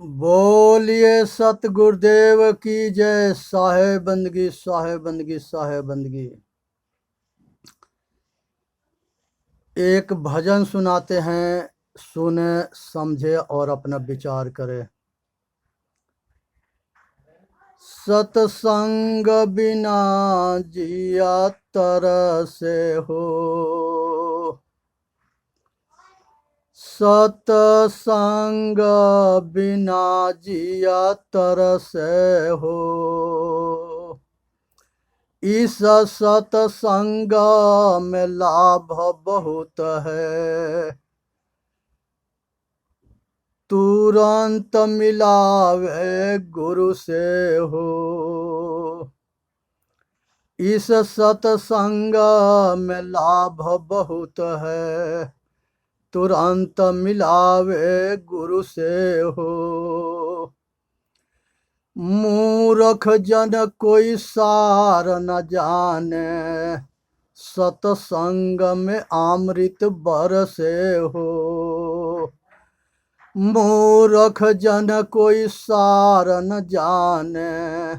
बोलिए सतगुरुदेव की जय। साहेब बंदगी साहेब बंदगी साहेब बंदगी। एक भजन सुनाते हैं, सुने समझे और अपना विचार करे। सत्संग बिना जिया तरसे हो, सत्संग बिना जिया तरसे हो। इस सत्संग में लाभ बहुत है, तुरंत मिलावे गुरु से हो। इस सत्संग में लाभ बहुत है, तुरंत मिलावे गुरु से हो। मूर्ख जन कोई सार न जाने, सत्संग में अमृत बरसे हो। मूर्ख जन कोई सार न जाने,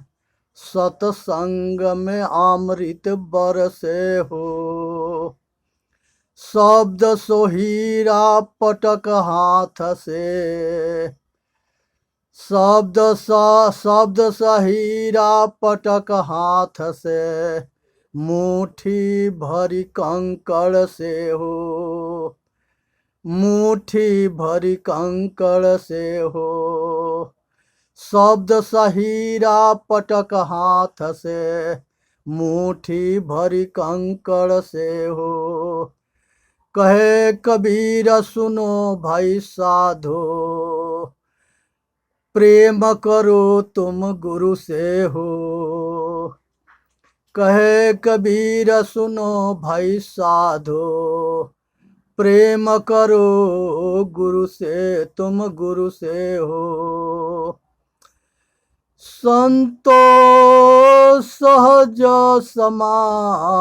सत्संग में अमृत बरसे हो। शब्द सोहीरा पटक हाथ से, शब्द सहीरा पटक हाथ से, मुट्ठी भरी कंकड़ से हो। मुट्ठी भरी कंकड़ से हो। शब्द सहीरा पटक हाथ से, मुट्ठी भरी कंकड़ से हो। कहे कबीर सुनो भाई साधो, प्रेम करो तुम गुरु से हो। कहे कबीर सुनो भाई साधो, प्रेम करो गुरु से, तुम गुरु से हो। संतो सहज समाधि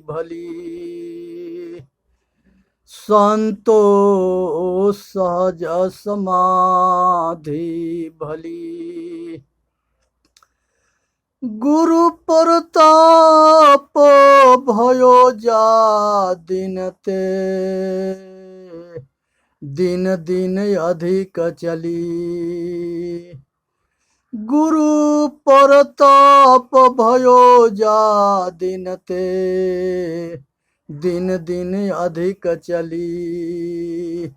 भली, संतो सहज समाधि भली। गुरु प्रताप भयो जा दिन ते, दिन दिन अधिक चली। गुरु प्रताप भयो जा दिन ते, दिन दिन अधिक चली।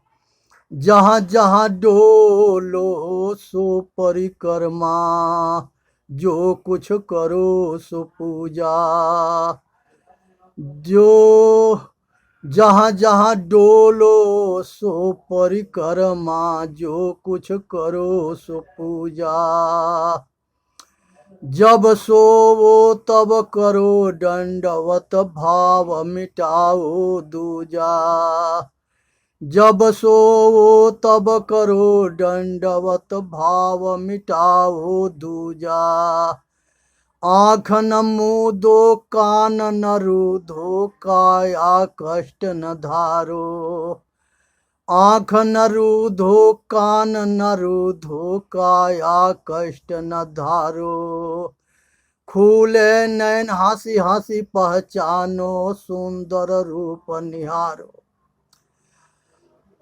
जहाँ जहाँ डोलो सो परिक्रमा, जो कुछ करो सो पूजा। जो जहाँ जहाँ डोलो सो परिक्रमा, जो कुछ करो सो पूजा। जब सोवो तब करो दंडवत, भाव मिटाओ दूजा। जब सोवो तब करो दंडवत, भाव मिटाओ दूजा। आँख न मूदो कान न रूधो, काया कष्ट न धारो। आँख न रूधो कान न रूधो, काया कष्ट न धारो। खुले नैन हंसी हंसी पहचानो, सुंदर रूप निहारो।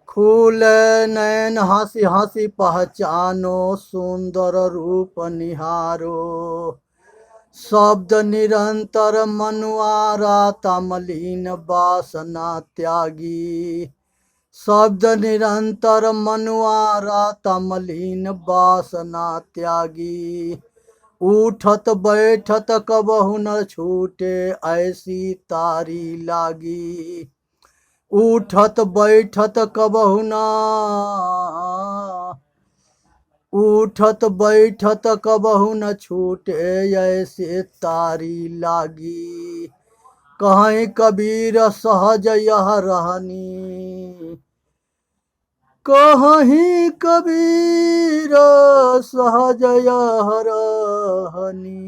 खुले नैन हंसी हंसी पहचानो, सुंदर रूप निहारो। शब्द निरंतर मनुआरा, तमलीन वासना त्यागी। शब्द निरंतर मनुआरा, तमलीन वासना त्यागी। उठत बैठत कबहु न छूटे, ऐसी तारी लागी। उठत बैठत कबहु न, उठत बैठत कबहु न छूटे, ऐसे तारी लागी। कहीं कबीर सहज यह रहनी, कहीं कबीर सहज यह रहनी।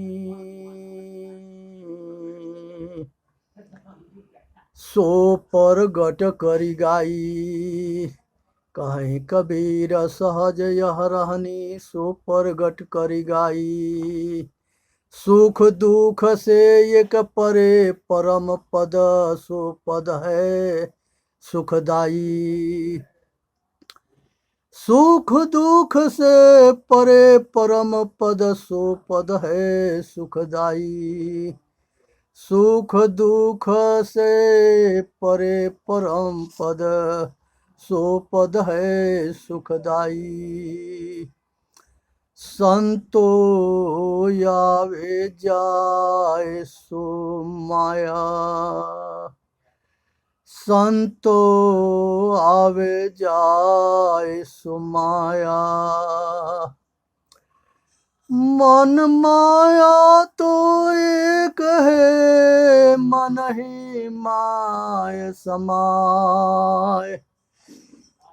सो परगट करी गाई, कहीं कबीर सहज यह रहनी, सो प्रगट करी गाई। सुख दुख से एक परे परम पद, सो पद है सुखदाई। सुख दुख से परे परम पद, सो पद है सुखदाई। सुख दुख से परे परम पद, सो पद है सुखदाई। संतो आवे जाए सो माया, संतो आवे जाए सो माया। मन माया तो एक है, मन ही माय समाय।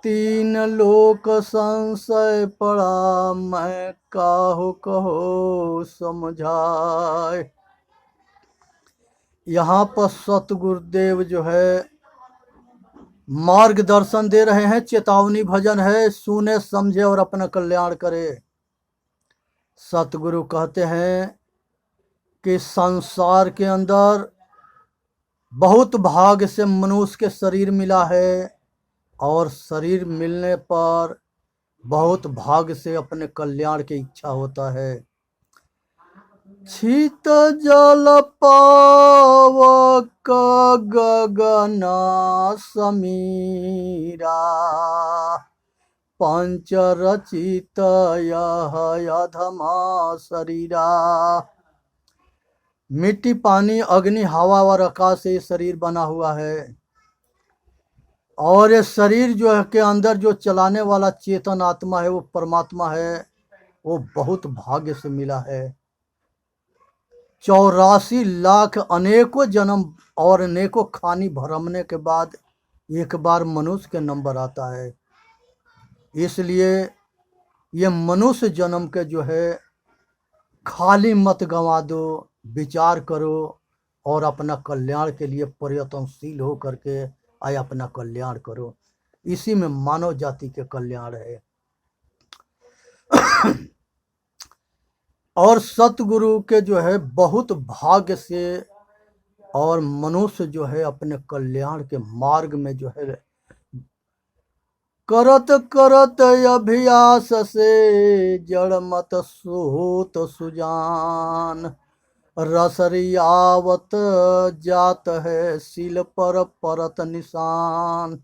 तीन लोक संशय पड़ा, मैं काहू कहो समझाए। यहाँ पर सतगुरुदेव जो है मार्गदर्शन दे रहे हैं, चेतावनी भजन है, सुने समझे और अपना कल्याण करे। सतगुरु कहते हैं कि संसार के अंदर बहुत भाग्य से मनुष्य के शरीर मिला है, और शरीर मिलने पर बहुत भाग्य से अपने कल्याण की इच्छा होता है। शीत जल पावक गगना समीरा, पंच रचित यह अधमा शरीरा। मिट्टी पानी अग्नि हवा और आकाश से शरीर बना हुआ है, और ये शरीर जो है के अंदर जो चलाने वाला चेतन आत्मा है वो परमात्मा है, वो बहुत भाग्य से मिला है। 84 लाख अनेकों जन्म और अनेकों खानी भरमने के बाद एक बार मनुष्य के नंबर आता है। इसलिए ये मनुष्य जन्म के जो है खाली मत गंवा दो, विचार करो और अपना कल्याण के लिए प्रयत्नशील हो करके आए अपना कल्याण करो। इसी में मानव जाति के कल्याण है। और सतगुरु के जो है बहुत भाग्य से और मनुष्य जो है अपने कल्याण के मार्ग में जो है करत करत अभ्यास से जड़ मत सोत सुजान। रसरियावत जात है सील पर परत निशान।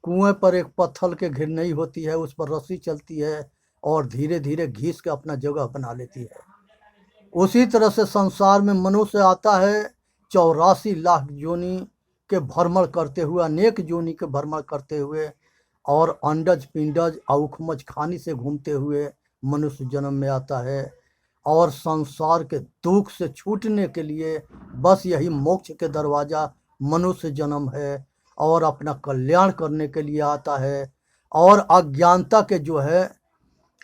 कुएं पर एक पत्थर के घिरनई होती है, उस पर रस्सी चलती है और धीरे धीरे घिस के अपना जगह बना लेती है। उसी तरह से संसार में मनुष्य आता है 84 लाख योनि के भ्रमण करते हुए, अनेक योनि के भ्रमण करते हुए, और अंडज पिंडज औखमज खानी से घूमते हुए मनुष्य जन्म में आता है। और संसार के दुख से छूटने के लिए बस यही मोक्ष के दरवाज़ा मनुष्य जन्म है, और अपना कल्याण करने के लिए आता है। और अज्ञानता के जो है,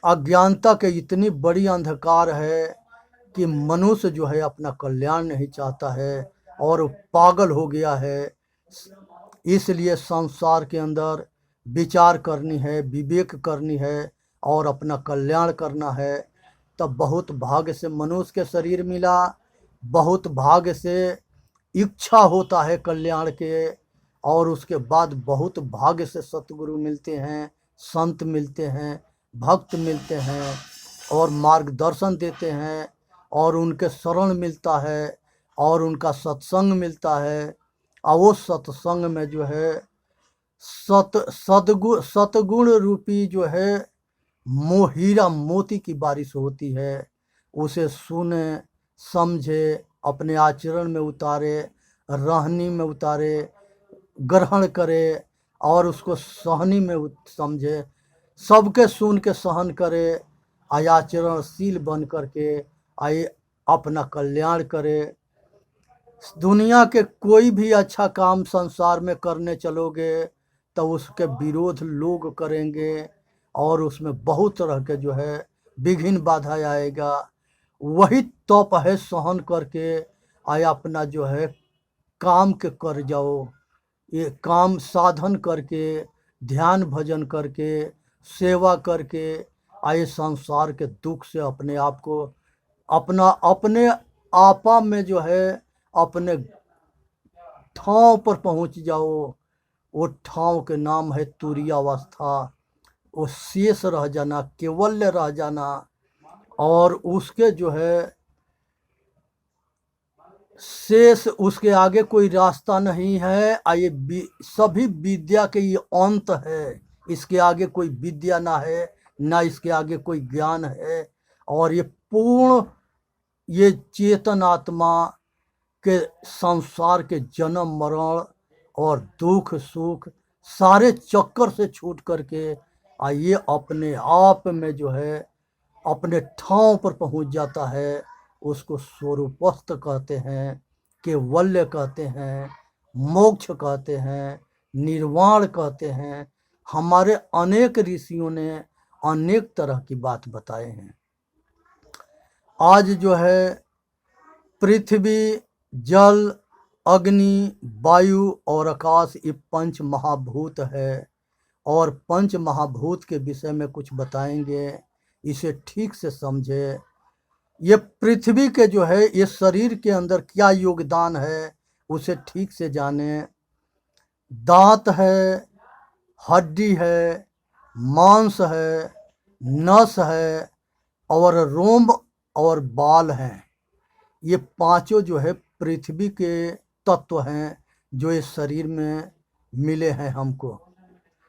अज्ञानता के इतनी बड़ी अंधकार है कि मनुष्य जो है अपना कल्याण नहीं चाहता है और पागल हो गया है। इसलिए संसार के अंदर विचार करनी है, विवेक करनी है और अपना कल्याण करना है। तब बहुत भाग्य से मनुष्य के शरीर मिला, बहुत भाग्य से इच्छा होता है कल्याण के, और उसके बाद बहुत भाग्य से सतगुरु मिलते हैं, संत मिलते हैं, भक्त मिलते हैं और मार्गदर्शन देते हैं, और उनके शरण मिलता है और उनका सत्संग मिलता है। और वो सत्संग में जो है सतगुण रूपी जो है हीरा मोती की बारिश होती है। उसे सुने समझे, अपने आचरण में उतारे, रहनी में उतारे, ग्रहण करे और उसको सहनी में समझे, सबके सुन के सहन करे, आचरणशील बन करके आए अपना कल्याण करे। दुनिया के कोई भी अच्छा काम संसार में करने चलोगे तो उसके विरोध लोग करेंगे और उसमें बहुत तरह के जो है विघ्न बाधा आएगा। वही तप है सहन करके आया अपना जो है काम के कर जाओ, ये काम साधन करके ध्यान भजन करके, सेवा करके आए संसार के दुख से अपने आप को अपने आपा में जो है अपने ठाव पर पहुंच जाओ। वो ठाव के नाम है तुरीयावस्था। वो शेष रह जाना, केवल्य रह जाना, और उसके जो है शेष, उसके आगे कोई रास्ता नहीं है। ये सभी विद्या के ये अंत है। इसके आगे कोई विद्या ना है, ना इसके आगे कोई ज्ञान है। और ये पूर्ण, ये चेतन आत्मा के संसार के जन्म मरण और दुख सुख सारे चक्कर से छूट करके ये अपने आप में जो है अपने ठाव पर पहुंच जाता है। उसको स्वरूपस्थ कहते हैं, केवल्य कहते हैं, मोक्ष कहते हैं, निर्वाण कहते हैं। हमारे अनेक ऋषियों ने अनेक तरह की बात बताए हैं। आज जो है पृथ्वी, जल, अग्नि, वायु और आकाश ये पंच महाभूत है। और पंच महाभूत के विषय में कुछ बताएंगे, इसे ठीक से समझे। ये पृथ्वी के जो है ये शरीर के अंदर क्या योगदान है उसे ठीक से जाने। दांत है, हड्डी है, मांस है, नस है और रोम और बाल हैं। ये पांचों जो है पृथ्वी के तत्व हैं जो इस शरीर में मिले हैं हमको।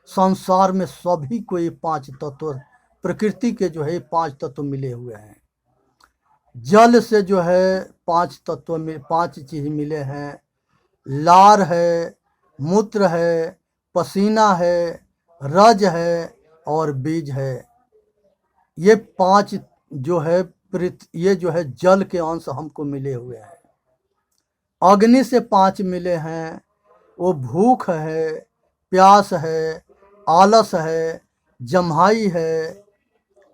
संसार में सभी को ये पांच तत्व, प्रकृति के जो है पांच तत्व मिले हुए हैं। जल से जो है पांच तत्व में पांच चीज मिले हैं। लार है, मूत्र है, पसीना है, रज है और बीज है। ये पांच जो है ये जो है जल के अंश हमको मिले हुए हैं। अग्नि से पांच मिले हैं, वो भूख है, प्यास है, आलस है, जम्हाई है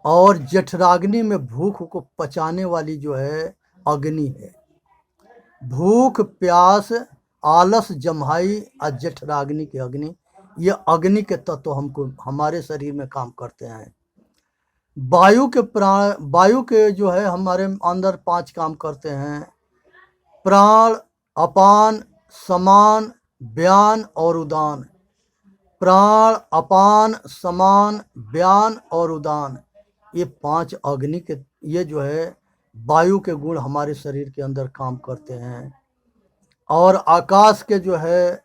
और जठराग्नि में भूख को पचाने वाली जो है अग्नि है। भूख, प्यास, आलस, जम्हाई और जठराग्नि की अग्नि, ये अग्नि के तत्व हमको हमारे शरीर में काम करते हैं। वायु के जो है हमारे अंदर पांच काम करते हैं। प्राण, अपान, समान, व्यान और उदान। प्राण, अपान, समान, व्यान और उदान, ये पांच अग्नि के, ये जो है वायु के गुण हमारे शरीर के अंदर काम करते हैं। और आकाश के जो है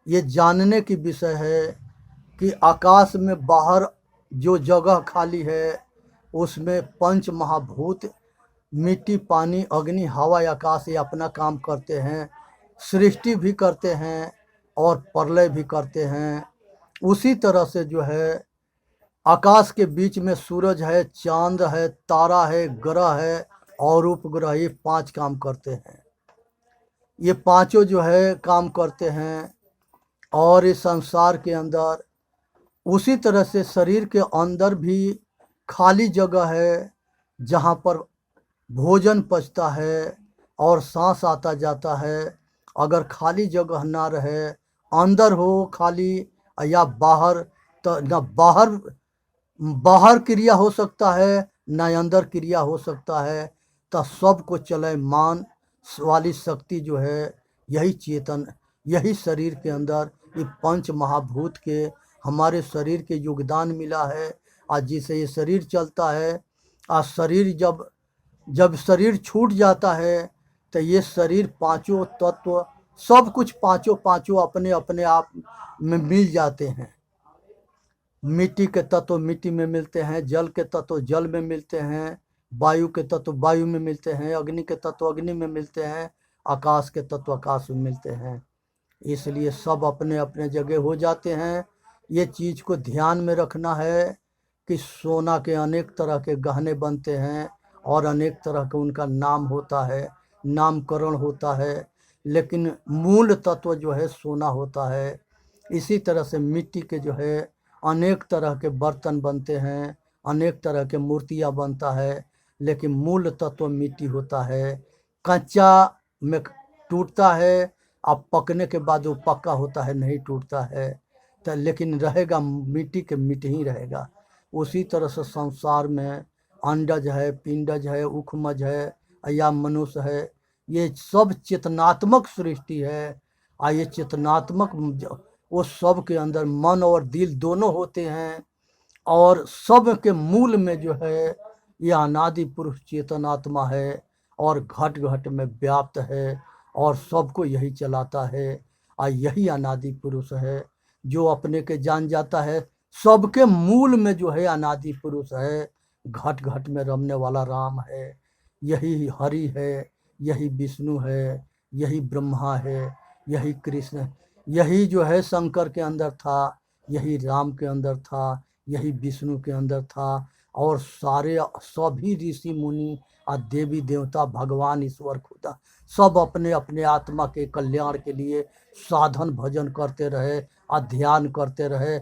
ये जानने की विषय है कि आकाश में बाहर जो जगह खाली है उसमें पंच महाभूत मिट्टी, पानी, अग्नि, हवा, आकाश ये अपना काम करते हैं। सृष्टि भी करते हैं और प्रलय भी करते हैं। उसी तरह से जो है आकाश के बीच में सूरज है, चांद है, तारा है, ग्रह है और उपग्रह, ये पांच काम करते हैं। ये पांचों जो है काम करते हैं। और इस संसार के अंदर उसी तरह से शरीर के अंदर भी खाली जगह है जहाँ पर भोजन पचता है और सांस आता जाता है। अगर खाली जगह ना रहे, अंदर हो खाली या बाहर, तो न बाहर क्रिया हो सकता है न अंदर क्रिया हो सकता है। तो सबको चले मान वाली शक्ति जो है यही चेतन, यही शरीर के अंदर ये पंच महाभूत के हमारे शरीर के योगदान मिला है। आज जिसे ये शरीर चलता है, आज शरीर जब शरीर छूट जाता है तो ये शरीर पांचों तत्व सब कुछ पांचों अपने अपने आप में मिल जाते हैं। मिट्टी के तत्व मिट्टी में मिलते हैं, जल के तत्व जल में मिलते हैं, वायु के तत्व वायु में मिलते हैं, अग्नि के तत्व अग्नि में मिलते हैं, आकाश के तत्व आकाश में मिलते हैं। इसलिए सब अपने अपने जगह हो जाते हैं। ये चीज़ को ध्यान में रखना है कि सोना के अनेक तरह के गहने बनते हैं और अनेक तरह का उनका नाम होता है, नामकरण होता है, लेकिन मूल तत्व जो है सोना होता है। इसी तरह से मिट्टी के जो है अनेक तरह के बर्तन बनते हैं, अनेक तरह के मूर्तियाँ बनता है, लेकिन मूल तत्व मिट्टी होता है। कच्चा में टूटता है, अब पकने के बाद वो पक्का होता है, नहीं टूटता है। तो लेकिन रहेगा मिट्टी के मिट्टी ही रहेगा। उसी तरह से संसार में अंडज है, पिंडज है, उखमज है या मनुष्य है, ये सब चेतनात्मक सृष्टि है। ये चेतनात्मक वो सब के अंदर मन और दिल दोनों होते हैं, और सब के मूल में जो है ये अनादि पुरुष चेतनात्मा है, और घट घट में व्याप्त है, और सबको यही चलाता है। यही अनादि पुरुष है जो अपने के जान जाता है। सबके मूल में जो है अनादि पुरुष है, घट घट में रमने वाला राम है, यही हरि है, यही विष्णु है, यही ब्रह्मा है, यही कृष्ण, यही जो है शंकर के अंदर था, यही राम के अंदर था, यही विष्णु के अंदर था। और सारे सभी ऋषि मुनि और देवी देवता, भगवान ईश्वर खुदा, सब अपने अपने आत्मा के कल्याण के लिए साधन भजन करते रहे, ध्यान करते रहे,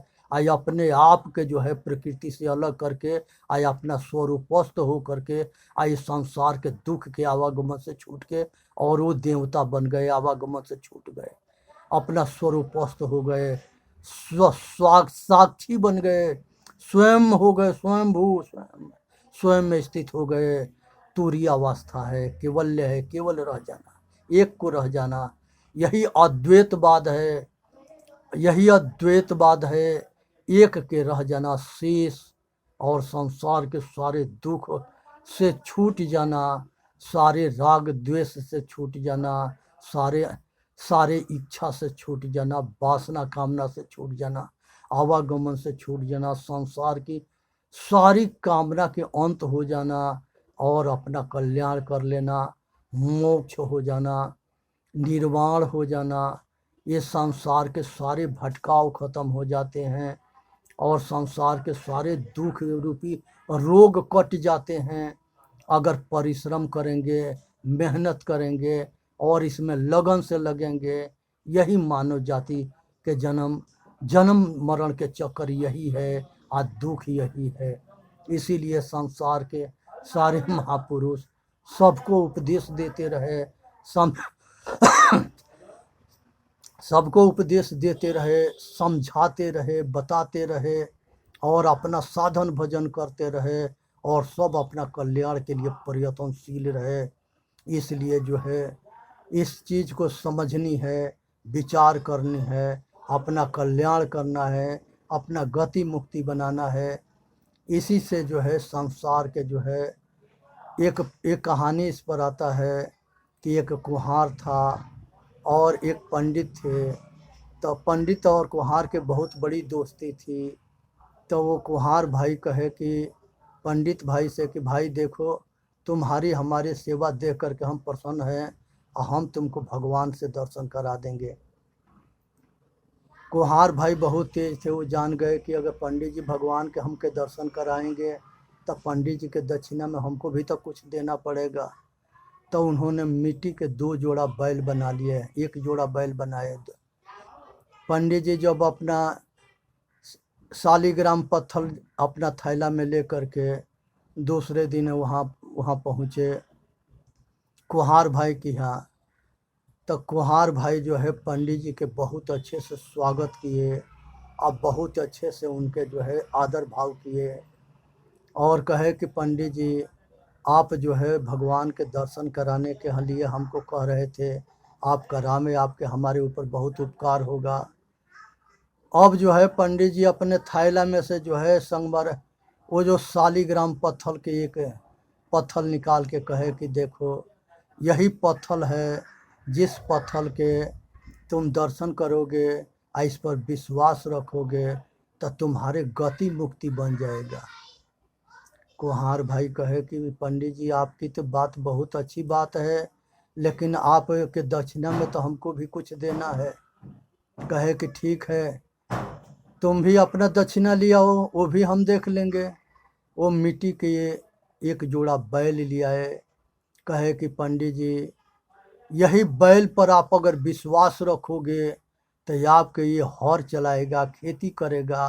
अपने आप के जो है प्रकृति से अलग करके अपना स्वरूपस्थ हो करके इस संसार के दुख के आवागमन से छूट के, और वो देवता बन गए, आवागमन से छूट गए, अपना स्वरूपस्थ हो गए, साक्षी बन गए, स्वयं हो गए, स्वयंभू, स्वयं में स्थित हो गए। तुरीय अवस्था है, केवल्य है, केवल रह जाना, एक को रह जाना, यही अद्वैतवाद है, यही अद्वैतवाद है। एक के रह जाना शेष, और संसार के सारे दुख से छूट जाना, सारे राग द्वेष से छूट जाना, सारे इच्छा से छूट जाना, वासना कामना से छूट जाना, आवागमन से छूट जाना, संसार की सारी कामना के अंत हो जाना, और अपना कल्याण कर लेना, मोक्ष हो जाना, निर्वाण हो जाना। ये संसार के सारे भटकाव खत्म हो जाते हैं, और संसार के सारे दुख रूपी रोग कट जाते हैं अगर परिश्रम करेंगे, मेहनत करेंगे, और इसमें लगन से लगेंगे। यही मानव जाति के जन्म मरण के चक्कर यही है, आज दुख यही है। इसीलिए संसार के सारे महापुरुष सबको उपदेश देते रहे, सबको उपदेश देते रहे, समझाते रहे, बताते रहे, और अपना साधन भजन करते रहे, और सब अपना कल्याण के लिए प्रयत्नशील रहे। इसलिए जो है इस चीज़ को समझनी है, विचार करनी है, अपना कल्याण करना है, अपना गति मुक्ति बनाना है। इसी से जो है संसार के जो है एक कहानी इस पर आता है कि एक कुम्हार था और एक पंडित थे। तो पंडित और कुम्हार के बहुत बड़ी दोस्ती थी। तो वो कुम्हार भाई कहे कि पंडित भाई से कि भाई देखो, तुम्हारी हमारी सेवा देख करके हम प्रसन्न हैं, और हम तुमको भगवान से दर्शन करा देंगे। कुम्हार भाई बहुत तेज थे, वो जान गए कि अगर पंडित जी भगवान के हमके दर्शन कराएंगे तो पंडित जी के दक्षिणा में हमको भी तो कुछ देना पड़ेगा। तो उन्होंने मिट्टी के 2 जोड़ा बैल बना लिए, 1 जोड़ा बैल बनाए। पंडित जी जब अपना शालिग्राम पत्थर अपना थैला में ले करके दूसरे दिन वहाँ पहुँचे कुम्हार भाई के यहाँ। तो कुम्हार भाई जो है पंडित जी के बहुत अच्छे से स्वागत किए, और बहुत अच्छे से उनके जो है आदर भाव किए, और कहे कि पंडित जी आप जो है भगवान के दर्शन कराने के लिए हमको कह रहे थे, आप करामे, आपके हमारे ऊपर बहुत उपकार होगा। अब जो है पंडित जी अपने थैला में से जो है संगमर वो जो शालिग्राम पत्थर के एक पत्थर निकाल के कहे कि देखो यही पत्थर है, जिस पत्थर के तुम दर्शन करोगे, इस पर विश्वास रखोगे, तो तुम्हारे गति मुक्ति बन जाएगा। कुम्हार भाई कहे कि पंडित जी आपकी तो बात बहुत अच्छी बात है, लेकिन आप के दक्षिणा में तो हमको भी कुछ देना है। कहे कि ठीक है, तुम भी अपना दक्षिणा ले आओ, वो भी हम देख लेंगे। वो मिट्टी के 1 जोड़ा बैल ले आए। कहे कि पंडित जी यही बैल पर आप अगर विश्वास रखोगे तो आपके ये हर चलाएगा, खेती करेगा,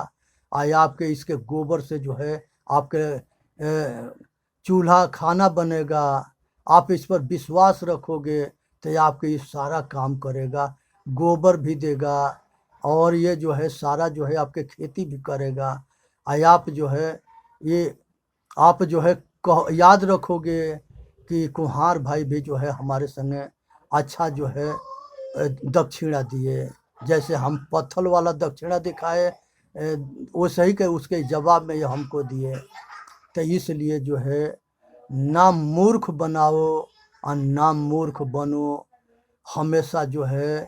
आपके इसके गोबर से जो है आपके चूल्हा खाना बनेगा। आप इस पर विश्वास रखोगे तो आपके ये सारा काम करेगा, गोबर भी देगा, और ये जो है सारा जो है आपके खेती भी करेगा। आप जो है ये आप जो है याद रखोगे कि कुम्हार भाई भी जो है हमारे संगे अच्छा जो है दक्षिणा दिए। जैसे हम पत्थर वाला दक्षिणा दिखाए वैसे ही के उसके जवाब में ये हमको दिए। तो इसलिए जो है ना मूर्ख बनाओ और ना मूर्ख बनो। हमेशा जो है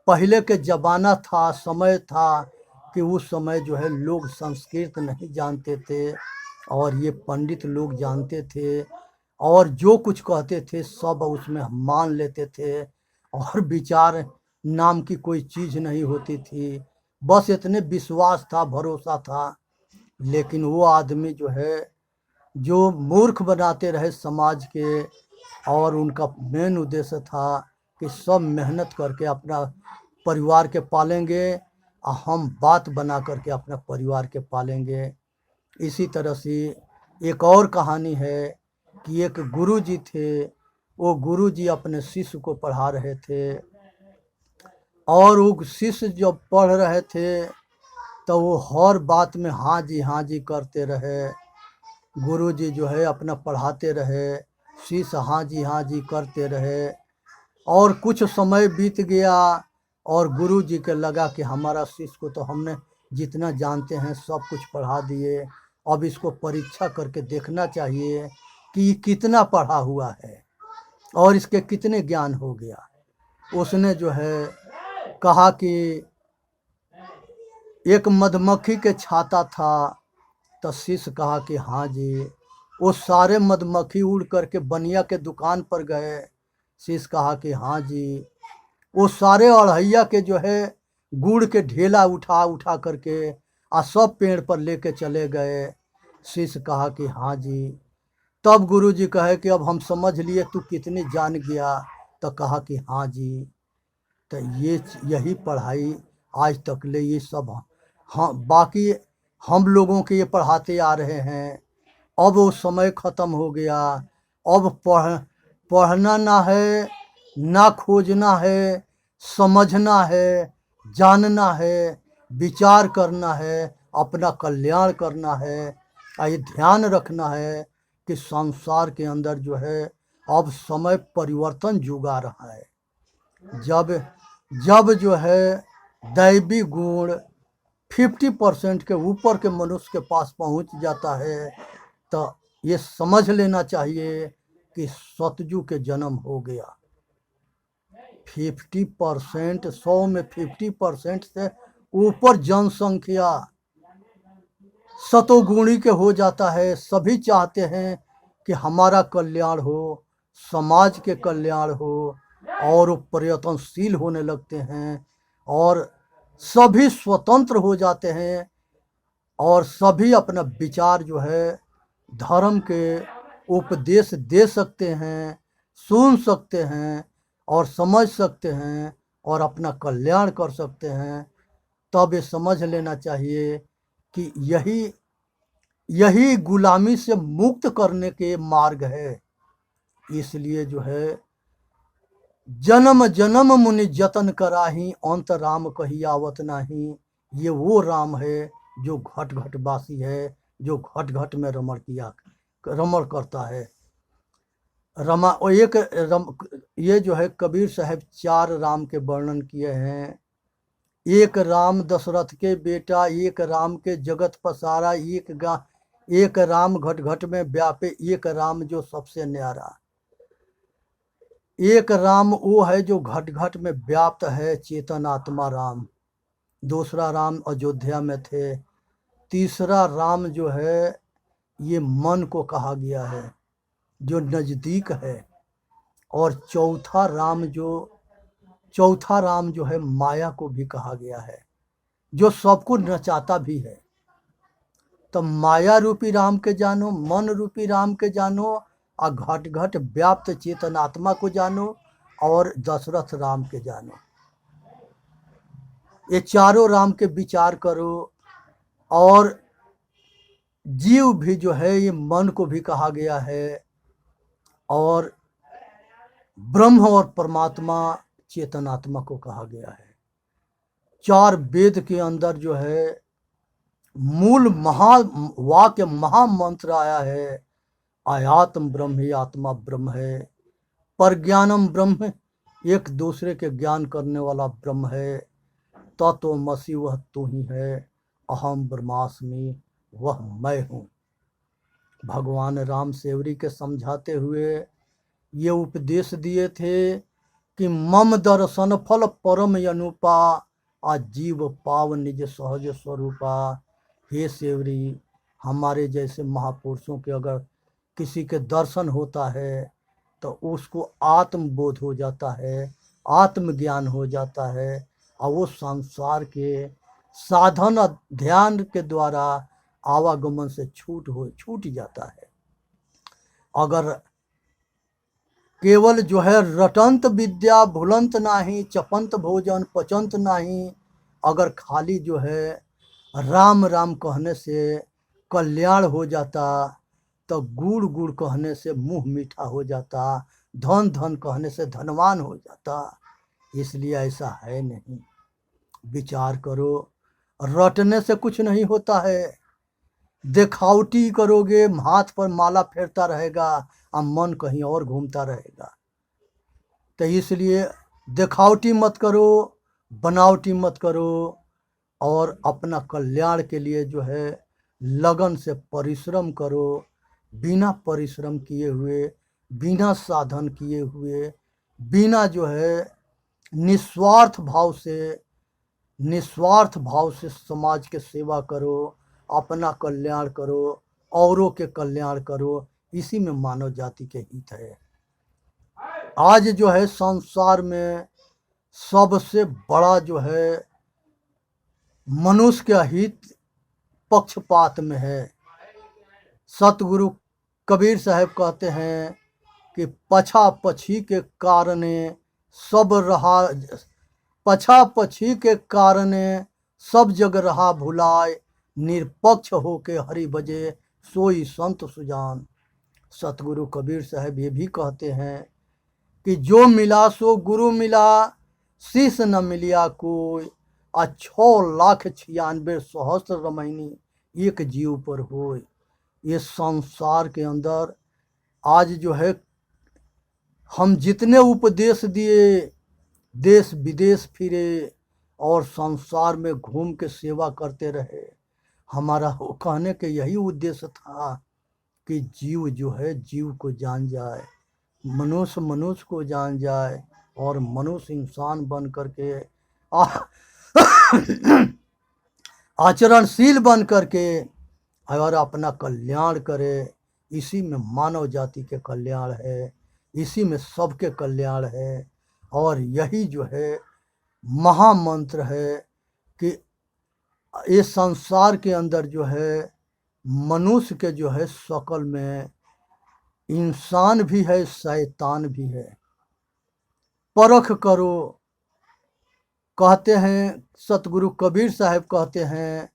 पहले के ज़माना था, समय था कि उस समय जो है लोग संस्कृत नहीं जानते थे और ये पंडित लोग जानते थे और जो कुछ कहते थे सब उसमें मान लेते थे और विचार नाम की कोई चीज़ नहीं होती थी। बस इतने विश्वास था, भरोसा था। लेकिन वो आदमी जो है जो मूर्ख बनाते रहे समाज के और उनका मेन उद्देश्य था कि सब मेहनत करके अपना परिवार के पालेंगे और हम बात बना करके अपना परिवार के पालेंगे। इसी तरह से एक और कहानी है कि एक गुरुजी थे। वो गुरुजी अपने शिष्य को पढ़ा रहे थे और वो शिष्य जब पढ़ रहे थे तो वो हर बात में हाँ जी करते रहे। गुरुजी जो है अपना पढ़ाते रहे, शिष्य हाँ जी करते रहे और कुछ समय बीत गया और गुरुजी के लगा कि हमारा शिष्य को तो हमने जितना जानते हैं सब कुछ पढ़ा दिए, अब इसको परीक्षा करके देखना चाहिए कि कितना पढ़ा हुआ है और इसके कितने ज्ञान हो गया। उसने जो है कहा कि एक मधुमक्खी के छाता था। तो शिष्य कहा कि हाँ जी। वो सारे मधुमक्खी उड़ करके बनिया के दुकान पर गए। शिष्य कहा कि हाँ जी। वो सारे अढ़ैया के जो है गुड़ के ढेला उठा उठा करके सब पेड़ पर लेके चले गए। शिष्य कहा कि हाँ जी। तब गुरुजी कहे कि अब हम समझ लिए तू कितनी जान गया। तो कहा कि हाँ जी। तो ये यही पढ़ाई आज तक ले ये सब हाँ बाकी हम लोगों के ये पढ़ाते आ रहे हैं। अब वो समय ख़त्म हो गया। अब पढ़ना ना है, ना खोजना है, समझना है, जानना है, विचार करना है, अपना कल्याण करना है। ये ध्यान रखना है कि संसार के अंदर जो है अब समय परिवर्तन युग आ रहा है। जब जब जो है दैवी गुण 50% के ऊपर के मनुष्य के पास पहुंच जाता है तो ये समझ लेना चाहिए कि सतयुग के जन्म हो गया। 50%, 100 में 50% से ऊपर जनसंख्या सतोगुणी के हो जाता है। सभी चाहते हैं कि हमारा कल्याण हो, समाज के कल्याण हो और वो प्रयत्नशील होने लगते हैं और सभी स्वतंत्र हो जाते हैं और सभी अपना विचार जो है धर्म के उपदेश दे सकते हैं, सुन सकते हैं और समझ सकते हैं और अपना कल्याण कर सकते हैं। तब ये समझ लेना चाहिए कि यही गुलामी से मुक्त करने के मार्ग है। इसलिए जो है जन्म जन्म मुनि जतन कराही, अंत राम कही आवत नाही। ये वो राम है जो घट घट वासी है, जो घट घट में रमण करता है। रमा और ये जो है कबीर साहब 4 राम के वर्णन किए हैं। एक राम दशरथ के बेटा, एक राम के जगत पसारा, एक राम घट घट में व्यापे, एक राम जो सबसे न्यारा। एक राम वो है जो घट घट में व्याप्त है, चेतन आत्मा राम। दूसरा राम अयोध्या में थे। तीसरा राम जो है ये मन को कहा गया है जो नज़दीक है। और चौथा राम जो है माया को भी कहा गया है जो सबको नचाता भी है। तो माया रूपी राम के जानो, मन रूपी राम के जानो और घट घट व्याप्त चेतन आत्मा को जानो और दशरथ राम के जानो। ये चारों राम के विचार करो। और जीव भी जो है ये मन को भी कहा गया है और ब्रह्म और परमात्मा चेतन आत्मा को कहा गया है। चार वेद के अंदर जो है मूल महा वाक्य महामंत्र आया है, आयात्म ब्रह्म ही आत्मा ब्रह्म है, परज्ञानम ब्रह्म एक दूसरे के ज्ञान करने वाला ब्रह्म है, तत्वमसि वह तू ही है, अहम ब्रह्मास्मि वह मैं हूँ। भगवान राम सेवरी के समझाते हुए ये उपदेश दिए थे कि मम दर्शन फल परम अनुपा, आज जीव पाव निज सहज स्वरूपा। हे सेवरी, हमारे जैसे महापुरुषों के अगर किसी के दर्शन होता है तो उसको आत्मबोध हो जाता है, आत्मज्ञान हो जाता है, और वो संसार के साधन ध्यान के द्वारा आवागमन से छूट जाता है। अगर केवल जो है रटंत विद्या भूलंत नाही, चपंत भोजन पचंत नाही, अगर खाली जो है राम राम कहने से कल्याण हो जाता, तो गुड़ गुड़ कहने से मुंह मीठा हो जाता, धन धन कहने से धनवान हो जाता। इसलिए ऐसा है नहीं। विचार करो, रटने से कुछ नहीं होता है। दिखावटी करोगे, हाथ पर माला फेरता रहेगा और मन कहीं और घूमता रहेगा। तो इसलिए दिखावटी मत करो, बनावटी मत करो, और अपना कल्याण के लिए जो है लगन से परिश्रम करो। बिना परिश्रम किए हुए, बिना साधन किए हुए, बिना जो है निस्वार्थ भाव से समाज के सेवा करो, अपना कल्याण करो, औरों के कल्याण करो। इसी में मानव जाति के हित है। आज जो है संसार में सबसे बड़ा जो है मनुष्य का हित पक्षपात में है। सतगुरु कबीर साहब कहते हैं कि पछा पछी के कारणे सब रहा, पछा पछी के कारणे सब जग रहा भुलाए, निरपक्ष होके हरि बजे सोई संत सुजान। सतगुरु कबीर साहब ये भी कहते हैं कि जो मिला सो गुरु मिला, शिष्य न मिलिया कोई, 6,96,000 सहस्त्र रमैनी एक जीव पर होय। ये संसार के अंदर आज जो है हम जितने उपदेश दिए, देश विदेश फिरे और संसार में घूम के सेवा करते रहे, हमारा कहने के यही उद्देश्य था कि जीव जो है जीव को जान जाए, मनुष्य मनुष्य को जान जाए, और मनुष्य इंसान बन करके आचरणशील बन करके अगर अपना कल्याण करे। इसी में मानव जाति के कल्याण है, इसी में सबके कल्याण है। और यही जो है महामंत्र है कि ये संसार के अंदर जो है मनुष्य के जो है शकल में इंसान भी है, शैतान भी है। परख करो। कहते हैं सतगुरु कबीर साहब कहते हैं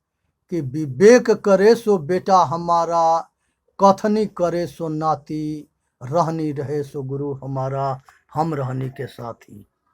कि विवेक करे सो बेटा हमारा, कथनी करे सो नाती, रहनी रहे सो गुरु हमारा, हम रहनी के साथी।